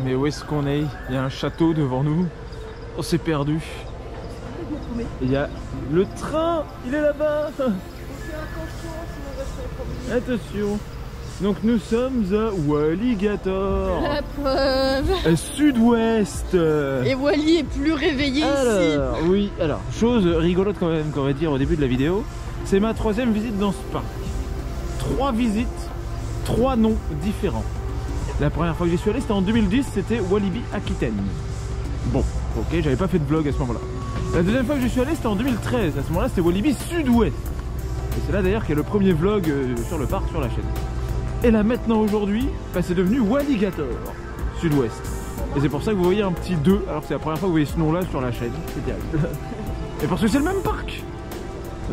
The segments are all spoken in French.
Mais où est-ce qu'on est? Il y a un château devant nous. On s'est perdu. Il y a le train, il est là-bas. Attention. Donc nous sommes à Walligator. La preuve. Sud-ouest. Et Wally est plus réveillé Alors, oui, alors, chose rigolote quand même qu'on va dire au début de la vidéo. C'est ma 3e visite dans ce parc. 3 visites, 3 noms différents. La première fois que j'y suis allé, c'était en 2010, c'était Walibi Aquitaine. Bon, ok, j'avais pas fait de vlog à ce moment-là. La deuxième fois que je suis allé, c'était en 2013. À ce moment-là, c'était Walibi Sud-Ouest. Et c'est là d'ailleurs qu'il y a le premier vlog sur le parc sur la chaîne. Et là maintenant aujourd'hui, bah, c'est devenu Walligator Sud-Ouest. Et c'est pour ça que vous voyez un petit 2, alors que c'est la première fois que vous voyez ce nom-là sur la chaîne. C'est terrible. Et parce que c'est le même parc.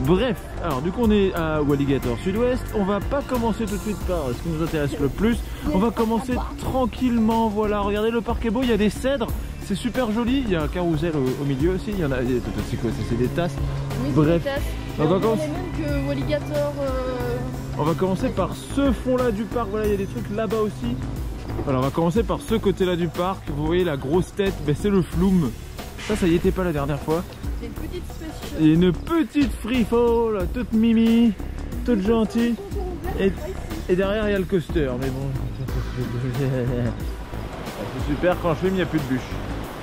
Bref, alors du coup on est à Walligator Sud-Ouest. On va pas commencer tout de suite par ce qui nous intéresse le plus. On va commencer tranquillement, voilà. Regardez, le parc est beau, il y a des cèdres. C'est super joli, il y a un carrousel au milieu aussi. Il y en a, c'est quoi, c'est des tasses. Oui, bref. Donc on est même que Walligator. On va commencer par ce fond là du parc, voilà, il y a des trucs là-bas aussi. Alors on va commencer par ce côté là du parc. Vous voyez la grosse tête, ben, c'est le Flume. Ça y était pas la dernière fois. C'est une petite spéciale. Et une petite free-fall, toute mimi, toute gentille. Et derrière il y a le coaster, mais bon. C'est super, quand je filme il n'y a plus de bûches.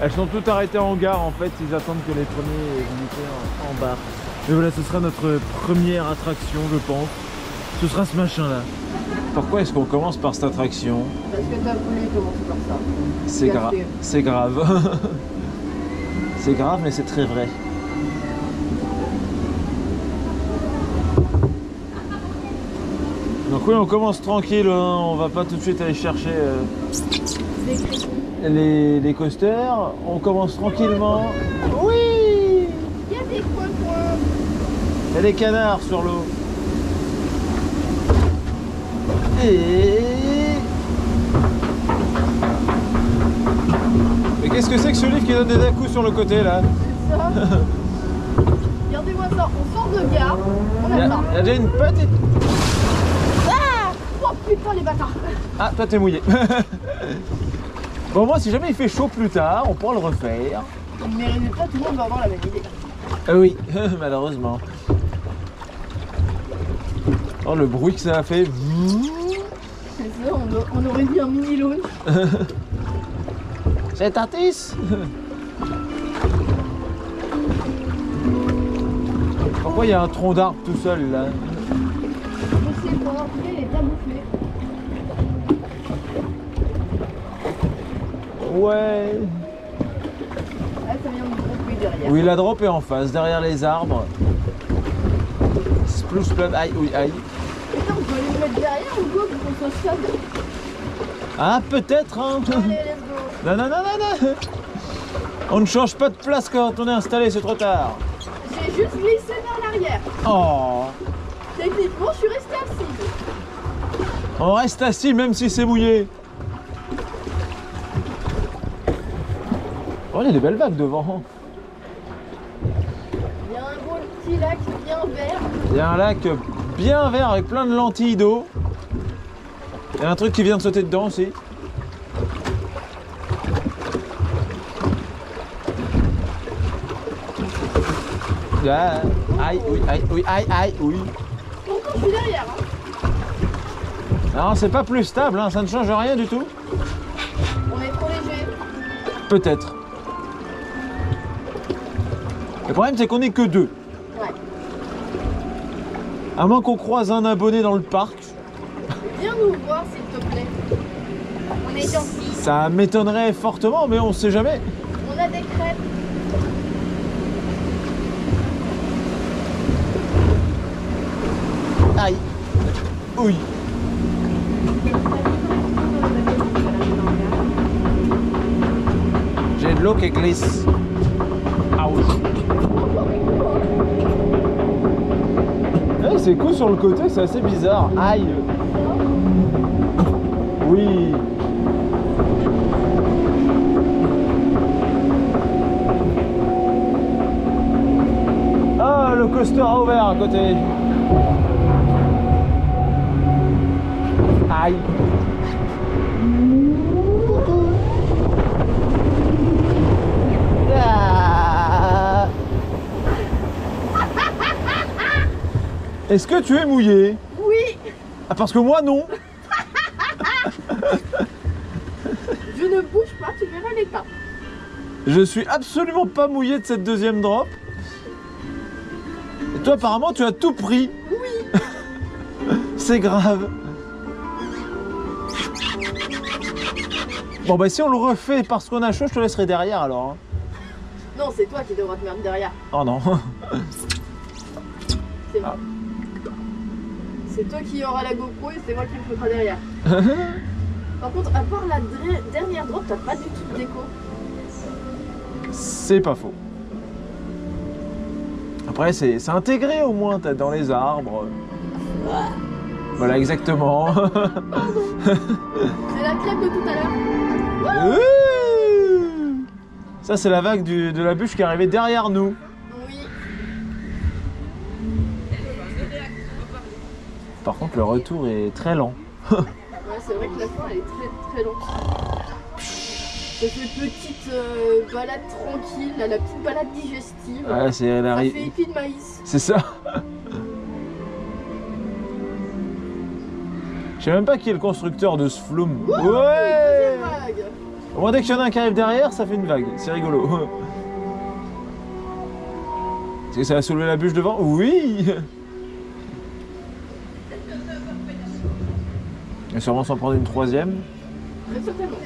Elles sont toutes arrêtées en gare en fait, ils attendent que les premiers visiteurs embarquent. Et voilà, ce sera notre première attraction je pense. Ce sera ce machin là. Pourquoi est-ce qu'on commence par cette attraction? Parce que t'as voulu commencer par ça. C'est grave. C'est grave mais c'est très vrai. Donc oui, on commence tranquille, hein. On va pas tout de suite aller chercher les coasters. On commence tranquillement. Oui, il y a des coins. Il y a des canards sur l'eau. Mais qu'est-ce que c'est que ce livre qui donne des à-coups sur le côté là? C'est ça. Regardez-moi ça, on sort de gare, on attend. Il y a déjà une petite... Ah, oh putain les bâtards. Ah, toi t'es mouillé. Bon, moi si jamais il fait chaud plus tard, on pourra le refaire. Mais résultat, tout le monde va avoir la même idée. Ah oui, malheureusement. Oh, le bruit que ça a fait. C'est ça, on aurait dit un mini launch. C'est Tatis. Pourquoi il y a un tronc d'arbre tout seul là? C'est pour rentrer les tabouflés. Ouais. Ah, ça vient de dropper derrière. Oui, la drop est en face, derrière les arbres. Splouche plein. Aïe, oui, aïe. Attends, on peut aller le mettre derrière ou quoi pour qu'on soit stable? Ah, peut-être, hein. Allez, let's go. Non. On ne change pas de place quand on est installé, c'est trop tard. J'ai juste glissé vers l'arrière. Oh. Techniquement, je suis resté assis. On reste assis même si c'est mouillé. Oh, il y a des belles vagues devant. Il y a un beau petit lac bien vert. Il y a un lac bien vert avec plein de lentilles d'eau. Il y a un truc qui vient de sauter dedans aussi. Ah, aïe, oui, aïe, oui. Pourtant, je suis derrière. Hein. Non, c'est pas plus stable, hein, ça ne change rien du tout. On est trop léger. Peut-être. Le problème, c'est qu'on n'est que 2. Ouais. À moins qu'on croise un abonné dans le parc. Viens nous voir, s'il te plaît. On est gentils. Ça m'étonnerait fortement, mais on sait jamais. On a des crêpes. Aïe. Oui. J'ai de l'eau qui glisse. Hey, c'est cool sur le côté, c'est assez bizarre. Aïe. Oui. Ah, le coaster a ouvert à côté. Aïe. Est-ce que tu es mouillé? Oui. Ah, parce que moi non. Je ne bouge pas, tu verras l'état. Je suis absolument pas mouillé de cette deuxième drop. Et toi apparemment tu as tout pris. Oui. C'est grave. Bon bah si on le refait parce qu'on a chaud, je te laisserai derrière alors. Non, c'est toi qui devras te mettre derrière. Oh non. C'est moi. C'est toi qui aura la GoPro et c'est moi qui me fera derrière. Par contre, à part la dernière drop, t'as pas du tout de déco. C'est pas faux. Après c'est intégré au moins, t'as dans les arbres. Voilà exactement. C'est la crêpe de tout à l'heure. Ouh, ça c'est la vague de la bûche qui est arrivée derrière nous. Oui. Par contre le retour est très lent. Ouais, c'est vrai que la fin elle est très très lente. C'est une petite balade tranquille, là, la petite balade digestive. Ouais, c'est Ça l'arrivée. fait épi de maïs. C'est ça. Je sais même pas qui est le constructeur de ce flume. Ouh, Ouais. deuxième vague. Au moins dès qu'il y en a un qui arrive derrière, ça fait une vague. C'est rigolo. Est-ce que ça va soulever la bûche devant? Oui. Il va sûrement s'en prendre une troisième. Très certainement.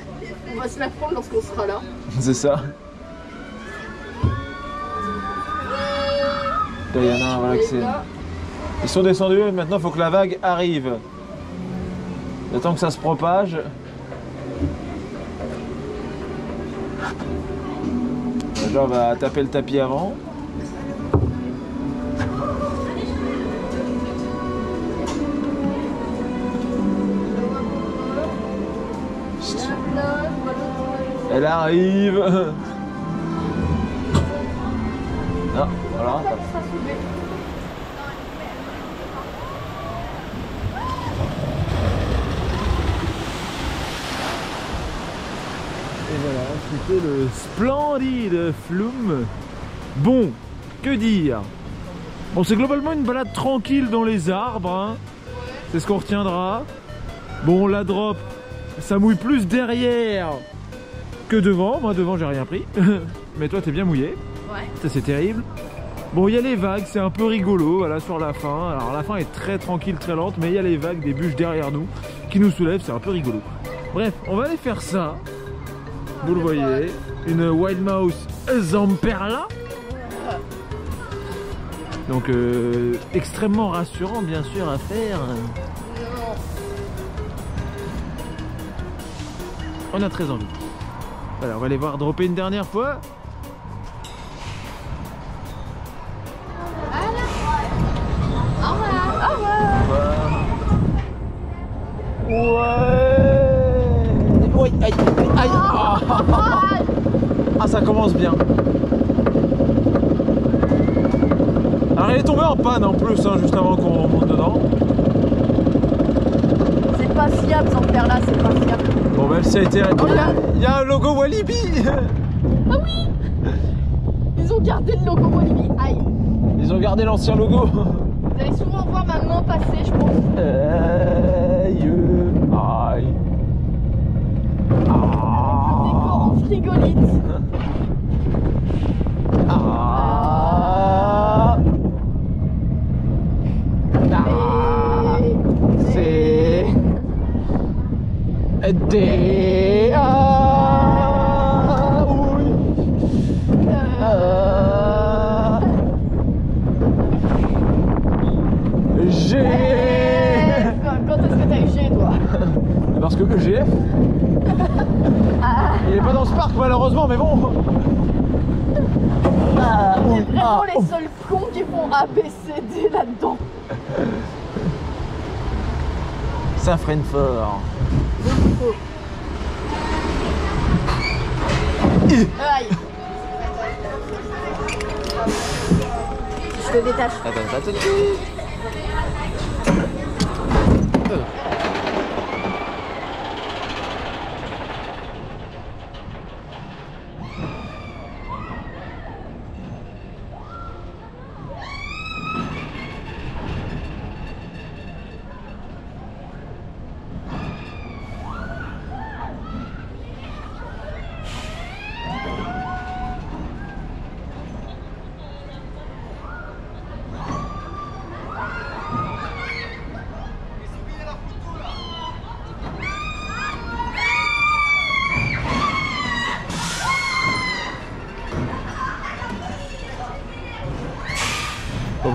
On va se la prendre lorsqu'on sera là. C'est ça. Là, il y en a un, voilà, que Et c'est. là, Ils sont descendus, maintenant il faut que la vague arrive. Le temps que ça se propage. Déjà on va taper le tapis avant. là, voilà. Elle arrive. Ah, voilà. Ça sera soulevé. Et voilà, c'était le splendide flume. Bon, que dire? Bon, c'est globalement une balade tranquille dans les arbres, hein. C'est ce qu'on retiendra. Bon, la drop, ça mouille plus derrière que devant. Moi, devant, j'ai rien pris. Mais toi, t'es bien mouillé. Ouais. Ça, c'est terrible. Bon, il y a les vagues, c'est un peu rigolo, voilà, sur la fin. Alors, la fin est très tranquille, très lente, mais il y a les vagues, des bûches derrière nous, qui nous soulèvent, c'est un peu rigolo. Bref, on va aller faire ça. Vous le voyez, une Wild Mouse Zamperla. Donc extrêmement rassurant bien sûr à faire. Non. On a très envie. Voilà, on va aller voir dropper une dernière fois. Au revoir. Au revoir. Ouais. Oui, aïe, aïe. Ah, ça commence bien. Alors elle est tombée en panne en plus, hein, juste avant qu'on monte dedans. C'est pas fiable, sans faire là, c'est pas fiable. Bon, même si ça a été. Oh, il y a un logo Walibi. Ah oui. Ils ont gardé le logo Walibi. Aïe. Ils ont gardé l'ancien logo. Vous allez souvent voir ma main passer, je pense. Aïe. Aïe. Le décor en frigolite. Ah. C'est des oui. G. Quand est-ce que t'as eu G, toi? Parce que EGF, il est pas dans ce parc malheureusement, mais bon. C'est vraiment les seuls cons qui font ABCD là-dedans. Ça freine fort. Aïe. Je te détache. Attends.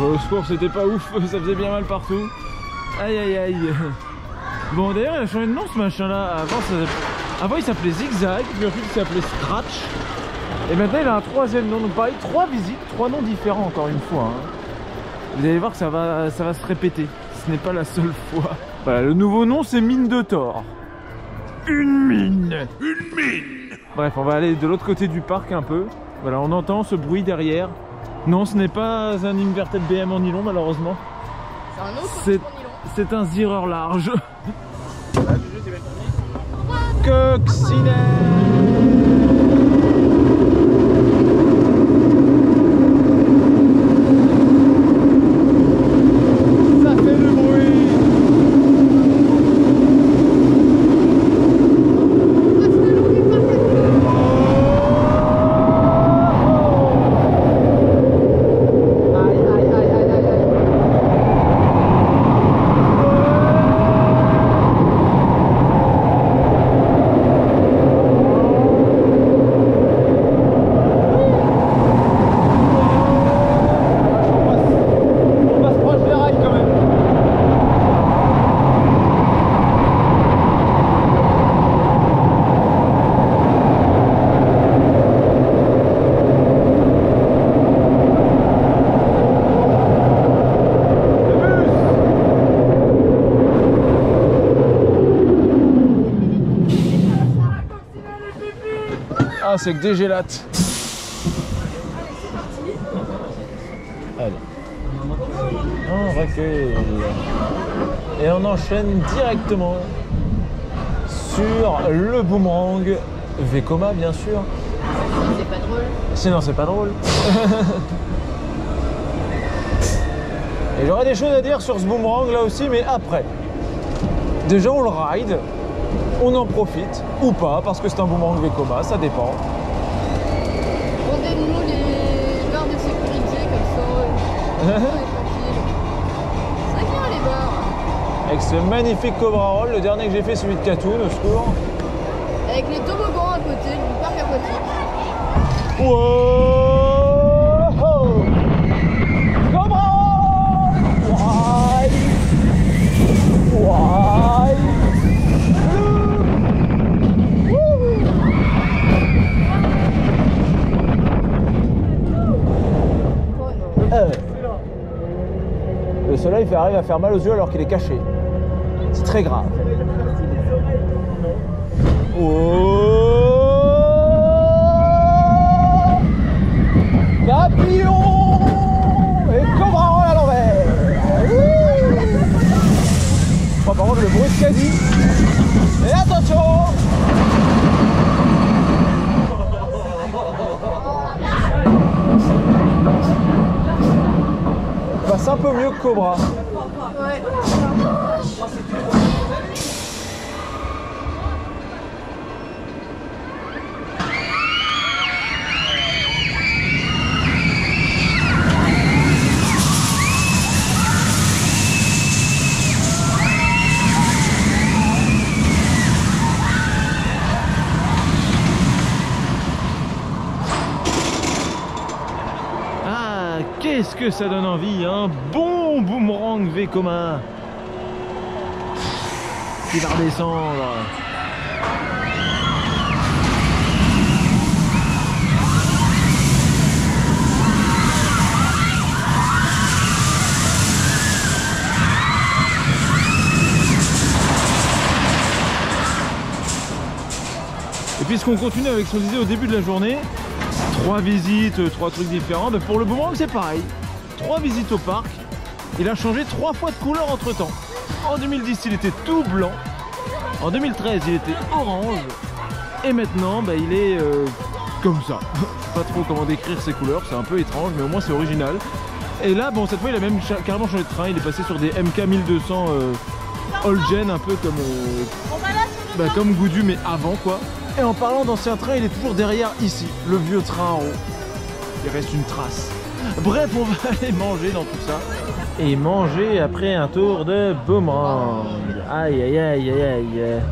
au secours, c'était pas ouf, ça faisait bien mal partout. Aïe aïe aïe. Bon d'ailleurs il a changé de nom ce machin là. Avant il s'appelait Zigzag, puis ensuite il s'appelait Scratch. Et maintenant il a un troisième nom, donc pareil, 3 visites, 3 noms différents encore une fois. Hein. Vous allez voir que ça va se répéter, ce n'est pas la seule fois. Voilà, le nouveau nom c'est Mine de Thor. Une mine. Une mine. Bref, on va aller de l'autre côté du parc un peu. Voilà, on entend ce bruit derrière. Non, ce n'est pas un inverted BM en nylon malheureusement. C'est un autre en nylon. C'est un zireur large. Coccinelle. Ça fait le bruit. Ah, c'est que des gélates. Allez. On recule. Et on enchaîne directement sur le boomerang Vekoma, bien sûr. C'est pas drôle. Sinon, c'est pas drôle. Et j'aurais des choses à dire sur ce boomerang là aussi, mais après. Déjà, on le ride. On en profite, ou pas, parce que c'est un boomerang Vekoma, ça dépend. Rendez-nous les barres de sécurité, comme ça, on est tranquille. C'est vrai qu'il y a les barres. Avec ce magnifique Cobra Roll, le dernier que j'ai fait, celui de Katoon, au secours. Avec les toboggans à côté du parc aquatique. Wow! Cobra Roll! Why? Why? Le soleil arrive à faire mal aux yeux alors qu'il est caché. C'est très grave. Oh! Papillon! Et Cobra Roll à l'envers! Par contre, le bruit de caddie. Et attention! C'est un peu mieux que Cobra. Ouais. Qu'est-ce que ça donne envie, un bon boomerang Vekoma qui va redescendre. Et puisqu'on continue avec ce qu'on disait au début de la journée, 3 visites, 3 trucs différents. Mais pour le boomerang c'est pareil. 3 visites au parc. Il a changé 3 fois de couleur entre temps. En 2010 il était tout blanc. En 2013 il était orange. Et maintenant bah, il est comme ça. Je sais pas trop comment décrire ces couleurs. C'est un peu étrange mais au moins c'est original. Et là bon cette fois il a même carrément changé de train. Il est passé sur des MK 1200 old gen un peu comme, comme Goudu mais avant quoi. Et en parlant d'ancien train, il est toujours derrière ici, le vieux train en haut. Il reste une trace. Bref, on va aller manger dans tout ça. Et manger après un tour de boomerang. Aïe aïe aïe aïe aïe.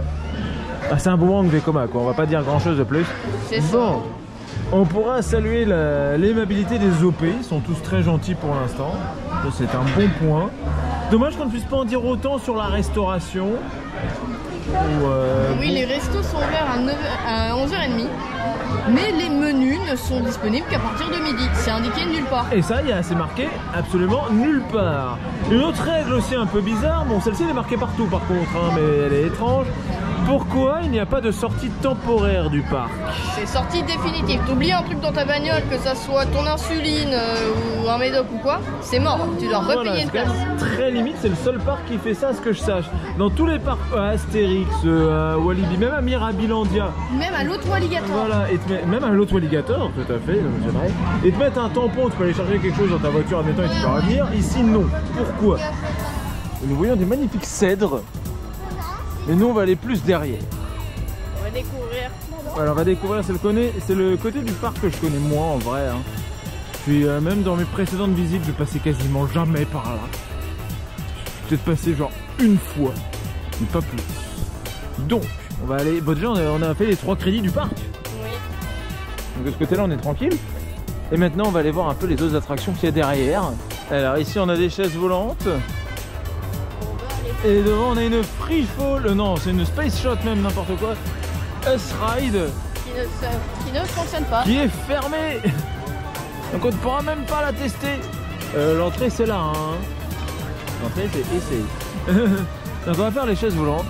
Ah, c'est un boomerang Vekoma quoi, on va pas dire grand chose de plus. C'est bon. On pourra saluer l'aimabilité des OP, ils sont tous très gentils pour l'instant. C'est un bon point. Dommage qu'on ne puisse pas en dire autant sur la restauration. Oui, les restos sont ouverts à 11h30, mais les menus ne sont disponibles qu'à partir de midi. C'est indiqué nulle part. Et ça, c'est marqué absolument nulle part. Une autre règle aussi un peu bizarre, bon celle-ci elle est marquée partout par contre, hein, mais elle est étrange. Pourquoi il n'y a pas de sortie temporaire du parc? C'est sortie définitive. T'oublies un truc dans ta bagnole, que ça soit ton insuline ou un médoc ou quoi, c'est mort. Tu dois repayer une place. Très limite, c'est le seul parc qui fait ça, ce que je sache. Dans tous les parcs, Astérix, Walibi, même à Mirabilandia. Même à l'autre Alligator. Voilà, même à l'autre Alligator, tout à fait, c'est vrai. Et te mettre un tampon, tu peux aller charger quelque chose dans ta voiture, admettons, et tu peux revenir. Ici, non. Pourquoi? Nous voyons des magnifiques cèdres. Et nous on va aller plus derrière. On va découvrir. Alors on va découvrir, c'est le côté du parc que je connais moins en vrai. Hein. Puis même dans mes précédentes visites, je passais quasiment jamais par là. J'ai peut-être passé genre une fois, mais pas plus. Donc on va aller. Bon déjà on a fait les 3 crédits du parc. Oui. Donc de ce côté-là on est tranquille. Et maintenant on va aller voir un peu les autres attractions qu'il y a derrière. Alors ici on a des chaises volantes. Et devant on a une free fall, non c'est une space shot même, n'importe quoi. S-Ride qui ne fonctionne pas. Qui est fermée. Donc on ne pourra même pas la tester. L'entrée c'est là hein. L'entrée c'est essayer. Donc on va faire les chaises volantes.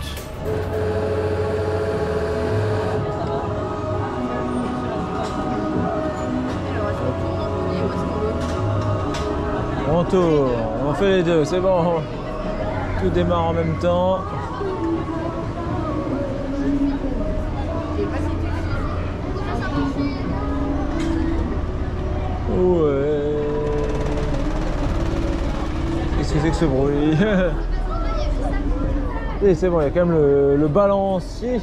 On tourne, on fait les deux, c'est bon. Tout démarre en même temps. Ouais. Qu'est-ce que c'est que ce bruit? Et c'est bon, il y a quand même le balancier,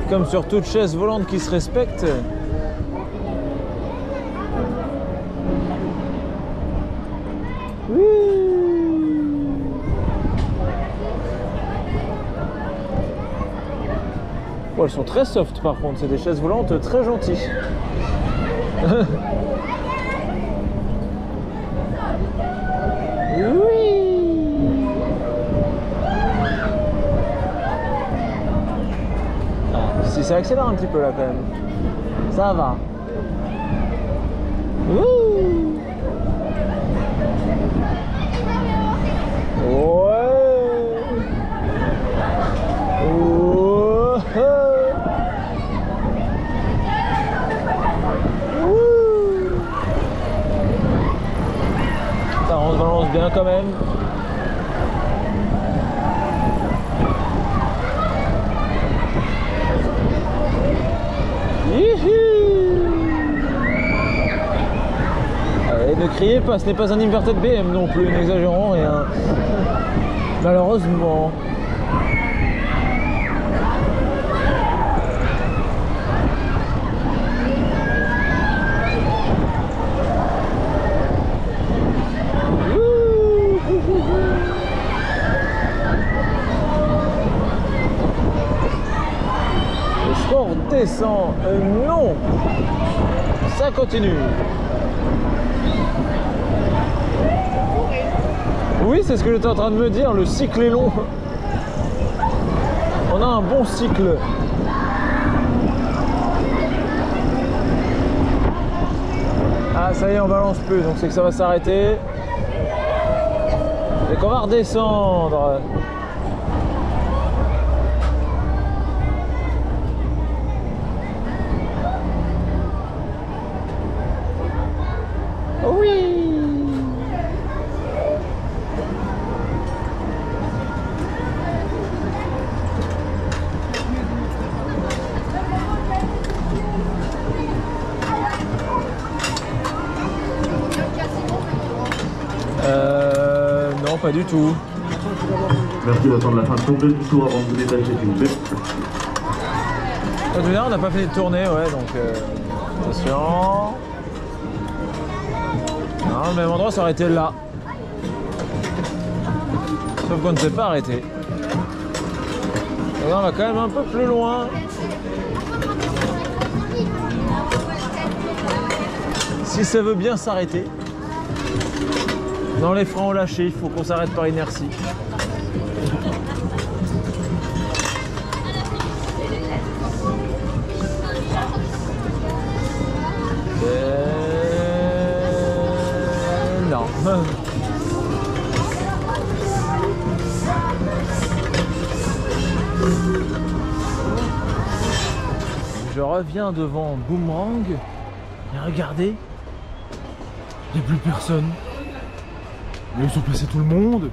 comme sur toute chaise volante qui se respecte. Oui. Oh, elles sont très soft par contre, c'est des chaises volantes très gentilles. Oui. Si ça accélère un petit peu là quand même. Ça va. Ouh. Bien quand même. Allez, ne criez pas, ce n'est pas un inverted BM non plus, n'exagérons rien. Malheureusement. Descend, non, ça continue. Oui, c'est ce que j'étais en train de me dire, le cycle est long. On a un bon cycle. Ah, ça y est, on balance plus, donc c'est que ça va s'arrêter. Et qu'on va redescendre. Non, pas du tout. Merci d'attendre la fin complète du tour avant de vous détacher, s'il vous plaît. On n'a pas fini de tourner, ouais, donc attention. Non, le même endroit, ça aurait été là. Sauf qu'on ne s'est pas arrêté. Et là, on va quand même un peu plus loin. Si ça veut bien s'arrêter, dans les freins ont lâché, il faut qu'on s'arrête par inertie. Non. Je reviens devant Boomerang et regardez, il n'y a plus personne. Mais ils ont passé tout le monde.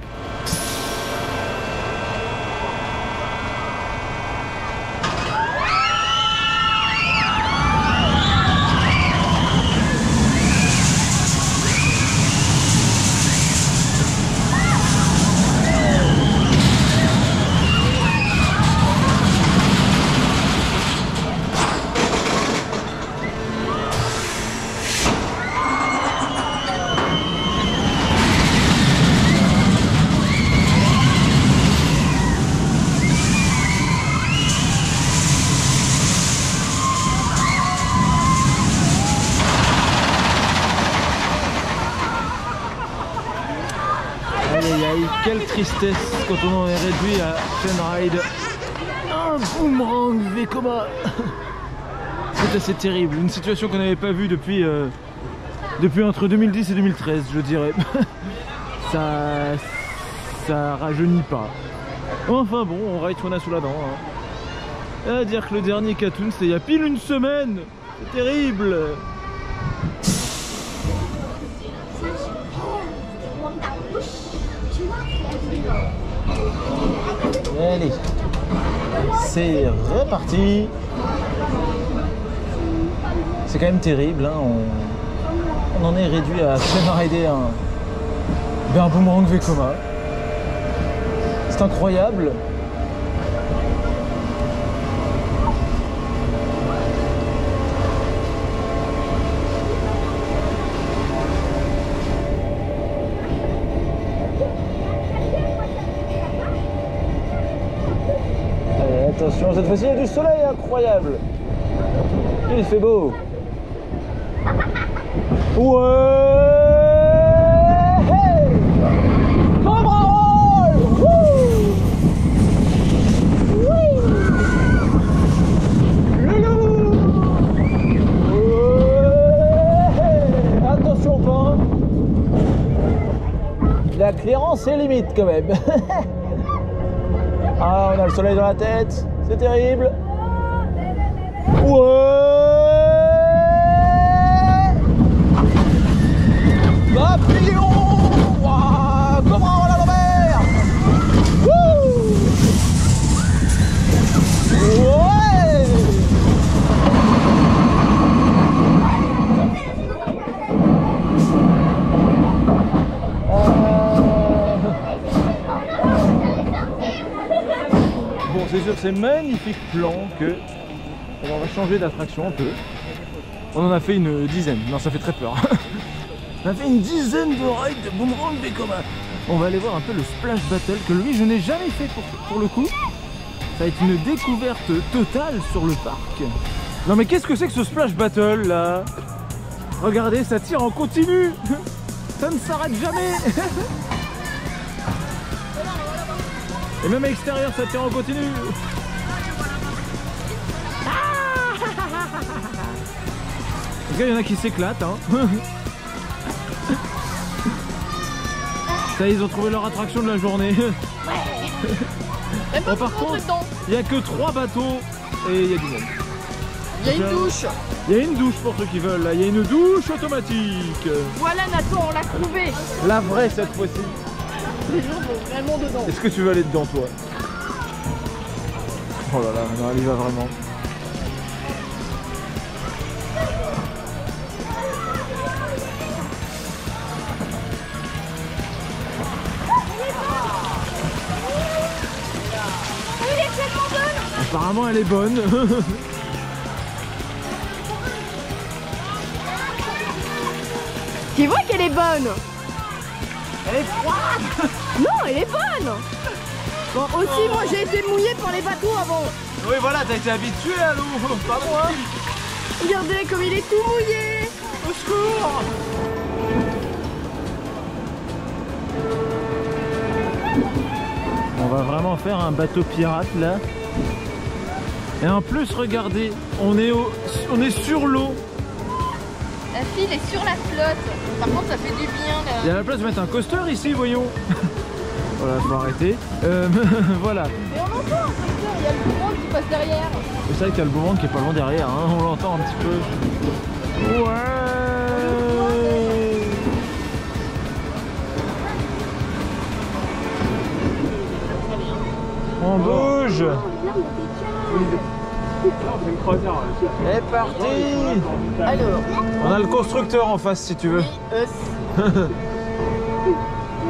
Quelle tristesse quand on en est réduit à Chainride. Un Boomerang Vekoma. C'est assez terrible, une situation qu'on n'avait pas vue depuis entre 2010 et 2013, je dirais. Ça rajeunit pas. Enfin bon, on ride qu'on a sous la dent. Hein. À dire que le dernier Katoon c'était il y a pile une semaine. C'est terrible. Allez, c'est reparti. C'est quand même terrible, hein. On en est réduit à rider un Boomerang Vekoma. C'est incroyable. Attention, cette fois-ci il y a du soleil incroyable. Il fait beau. Ouais. Hey, Cobra Roll. Oui. Loulou. Ouais. Attention pas. La clearance est limite quand même. Ah, on a le soleil dans la tête, c'est terrible. Ouais. Papillon. Wow. Cobra Roll à l'envers. Ouais. Bon, c'est sur ces magnifiques plans que on va changer d'attraction un peu. On en a fait une dizaine. Non, ça fait très peur. On a fait une dizaine de rides de Boomerang Vekoma. On va aller voir un peu le Splash Battle que lui je n'ai jamais fait pour le coup. Ça va être une découverte totale sur le parc. Non mais qu'est-ce que c'est que ce Splash Battle là? Regardez, ça tire en continu. Ça ne s'arrête jamais. Et même à l'extérieur ça tire en continu. En tout cas il y en a qui s'éclatent hein. Ça ils ont trouvé leur attraction de la journée. Bon, par contre il n'y a que 3 bateaux et il y a du monde. Il y a une douche. Il y a une douche pour ceux qui veulent là. Il y a une douche automatique. Voilà Nathan, on l'a trouvé. La vraie cette fois-ci. Les gens vont vraiment dedans. Est-ce que tu veux aller dedans toi? Oh là là, non, elle y va vraiment. Apparemment elle est bonne. Tu vois qu'elle est bonne? Elle est froide. Non, elle est bonne. Bon, aussi, moi j'ai été mouillée par les bateaux avant. Oui voilà, t'as été habitué à l'eau, pas moi. Regardez comme il est tout mouillé. Au secours! On va vraiment faire un bateau pirate là. Et en plus, regardez, on est sur l'eau. La file est sur la flotte. Par contre, ça fait du bien là. Il y a la place de mettre un coaster ici, voyons. Voilà, faut arrêter. Voilà. Mais on entend un coaster, il y a le boomerang qui passe derrière. C'est vrai qu'il y a le boomerang qui est pas loin derrière, hein. On l'entend un petit peu. Ouais. On bouge. C'est parti. Alors, on a le constructeur en face si tu veux.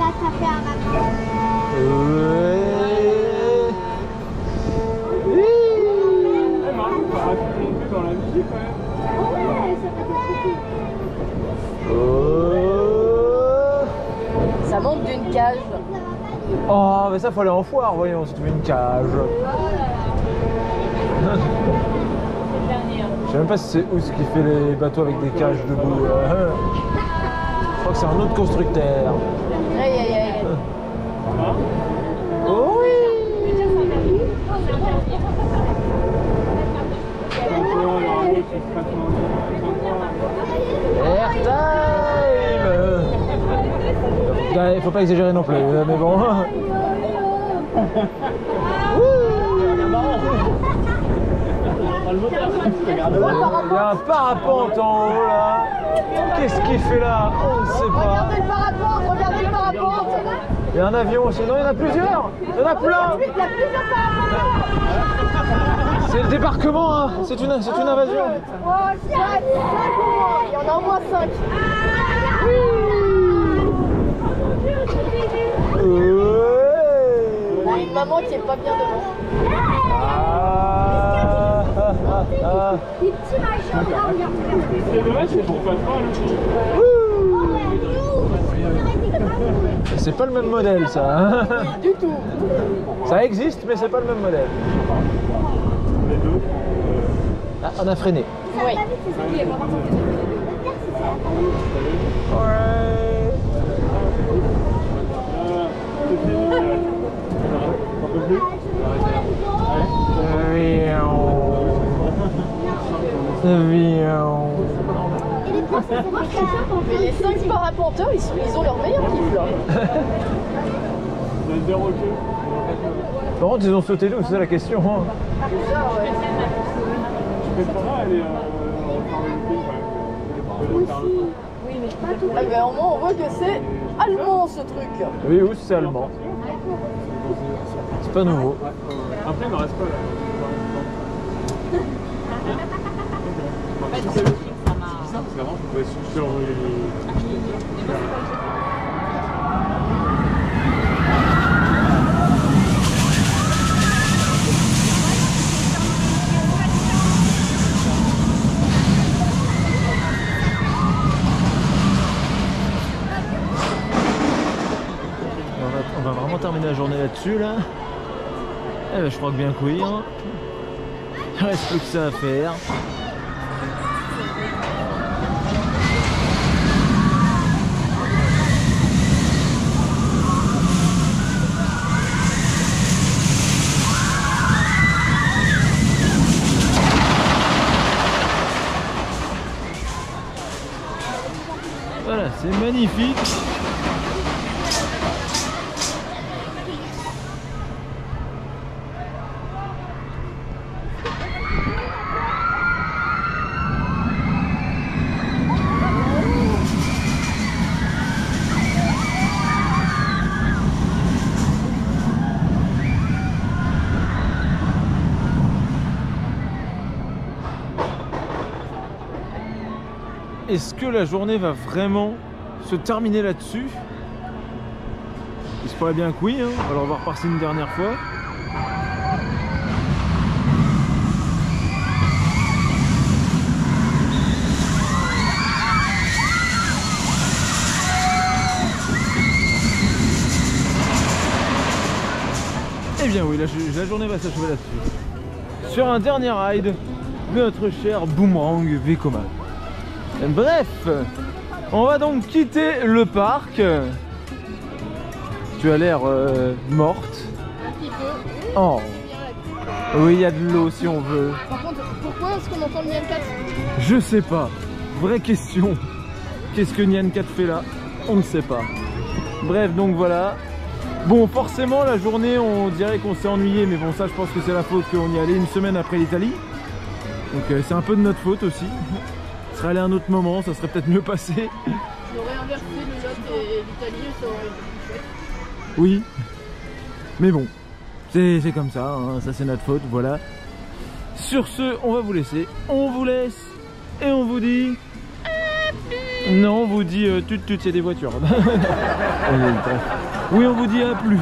là, ça fait un matin. Ça manque d'une cage. Oh, mais ça faut aller en foire, voyons, si tu veux une cage. Je sais même pas si c'est Ous qui fait les bateaux avec des cages debout. Je crois que c'est un autre constructeur. Aïe aïe aïe. Oh oui. Airtime. Il faut pas exagérer non plus, mais bon. Il y a un parapente en haut là. Qu'est-ce qu'il fait là? On ne sait pas. Regardez le parapente, regardez le parapente. Il y a un avion aussi. Non, il y en a plusieurs. Il y en a plein. Il y a plusieurs parapontes. C'est le débarquement, hein. C'est une invasion. 3, 4, 5 il y en a au moins 5. On a une maman qui est pas bien devant. Des petits machins là, regarde. C'est dommage, c'est pour pas trop. C'est pas le même modèle ça. Hein. Du tout. Ça existe mais c'est pas le même modèle. Ah, on a freiné. Oui. Mais les 5 parapenteurs, ils ont leur meilleur kiff là. Par contre, ils ont sauté d'où, c'est ça la question. Hein. Bizarre, ouais. Oui, mais pas tout. Ah ben au moins on voit que c'est allemand ce truc. Oui, oui, c'est allemand. C'est pas nouveau. Après, il ne reste pas là. Parce qu'avant, je pouvais sur On va vraiment terminer la journée là-dessus là. Eh ben, je crois que bien couille. Hein. Il reste plus que ça à faire. Voilà, c'est magnifique. Est-ce que la journée va vraiment se terminer là-dessus? Il se pourrait bien que oui, hein. On va le revoir passer une dernière fois. Eh bien oui, la journée va s'achever là-dessus. Sur un dernier ride de notre cher Boomerang Vekoma. Bref, on va donc quitter le parc. Tu as l'air morte. Un petit peu. Oh. Oui, il y a de l'eau si on veut. Par contre, pourquoi est-ce qu'on entend le Nyan 4? Je sais pas. Vraie question. Qu'est-ce que Nyan 4 fait là? On ne sait pas. Bref, donc voilà. Bon, forcément, la journée, on dirait qu'on s'est ennuyé, mais bon, ça, je pense que c'est la faute qu'on y allait une semaine après l'Italie. Donc, c'est un peu de notre faute aussi. Ce serait allé à un autre moment, ça serait peut-être mieux passé. J'aurais inversé le yacht et l'Italie, ça aurait été plus chouette. Oui. Mais bon, c'est comme ça, hein, ça c'est notre faute, voilà. Sur ce, on va vous laisser. On vous laisse et on vous dit... Non, on vous dit tut, il y a des voitures. Oui, on vous dit à plus.